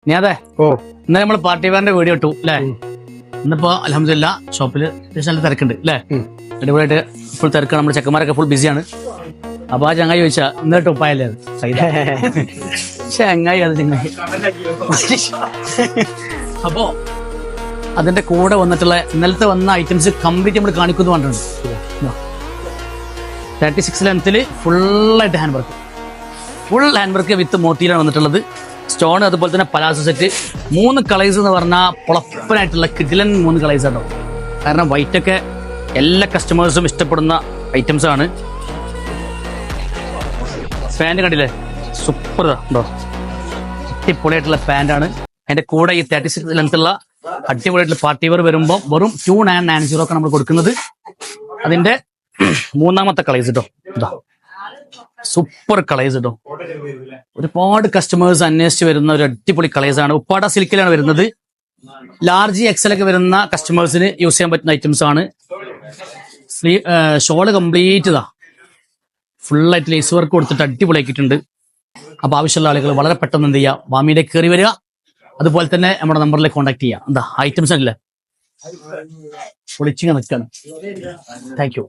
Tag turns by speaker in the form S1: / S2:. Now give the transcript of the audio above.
S1: നീ അതെ ഇന്നലെ നമ്മൾ പാർട്ടി വെയറിന്റെ വീഡിയോ ഇട്ടു അല്ലേ? ഇന്നിപ്പോ അൽഹംദുലില്ലാ ഷോപ്പില് നല്ല തിരക്കുണ്ട് അല്ലേ? അടിപൊളിയായിട്ട് ഫുൾ തിരക്കാണ്. നമ്മുടെ ചെക്കന്മാരൊക്കെ ഫുൾ ബിസിയാണ്. അപ്പൊ ആ ചങ്ങായി ചോദിച്ചാ ഇന്നിട്ട് ഉപ്പായല്ലേ അത് ചങ്ങായി അത് ചങ്ങായി. അപ്പോ അതിന്റെ കൂടെ വന്നിട്ടുള്ള ഇന്നലത്തെ വന്ന ഐറ്റംസ് കംപ്ലീറ്റ് നമ്മൾ കാണിക്കുന്നു പറഞ്ഞിട്ടുണ്ട്. 36 ലെങ്ത്തിൽ ഫുള്ളായിട്ട് hand work, full hand work with മോത്തിയിലാണ് വന്നിട്ടുള്ളത്. സ്റ്റോൺ അതുപോലെ തന്നെ പലാസോ സെറ്റ് 3 കളേഴ്സ് എന്ന് പറഞ്ഞാൽ പൊളപ്പനായിട്ടുള്ള കിഡിലൻ 3 കളേഴ്സ് ആണോ. കാരണം വൈറ്റ് ഒക്കെ എല്ലാ കസ്റ്റമേഴ്സും ഇഷ്ടപ്പെടുന്ന ഐറ്റംസ് ആണ്. പാൻറ് കണ്ടില്ലേ, സൂപ്പർ ഉണ്ടോ, അടിപൊളിയായിട്ടുള്ള പാൻറ്റാണ്. അതിന്റെ കൂടെ ഈ 36 ലെങ്ത്തുള്ള അടിപൊളിയായിട്ടുള്ള പാർട്ടി വെയർ വരുമ്പോൾ വെറും 2990 ഒക്കെ നമ്മൾ കൊടുക്കുന്നത്. അതിന്റെ 3ാമത്തെ കളേഴ്സ് കേട്ടോ, ഇതാ സൂപ്പർ കളേഴ്സ് കേട്ടോ. ഒരുപാട് കസ്റ്റമേഴ്സ് അന്വേഷിച്ച് വരുന്ന ഒരു അടിപൊളി കളേഴ്സ് ആണ്. ഉപ്പാട സിൽക്കിലാണ് വരുന്നത്. ലാർജ് എക്സൽ ഒക്കെ വരുന്ന കസ്റ്റമേഴ്സിന് യൂസ് ചെയ്യാൻ പറ്റുന്ന ഐറ്റംസ് ആണ്. ഷോള് കംപ്ലീറ്റ് ഇതാ ഫുള്ളായിട്ട് ലേസ് വർക്ക് കൊടുത്തിട്ട് അടിപൊളിയാക്കിയിട്ടുണ്ട്. അപ്പൊ ആവശ്യമുള്ള ആളുകൾ വളരെ പെട്ടെന്ന് എന്ത് ചെയ്യുക, വാമിയിലേക്ക് കയറി വരിക. അതുപോലെ തന്നെ നമ്മുടെ നമ്പറിലേക്ക് കോൺടാക്ട് ചെയ്യുക. എന്താ ഐറ്റംസ് അല്ലേ പൊളിച്ചിങ്ങനെ നിൽക്കുകയാണ്. Thank you.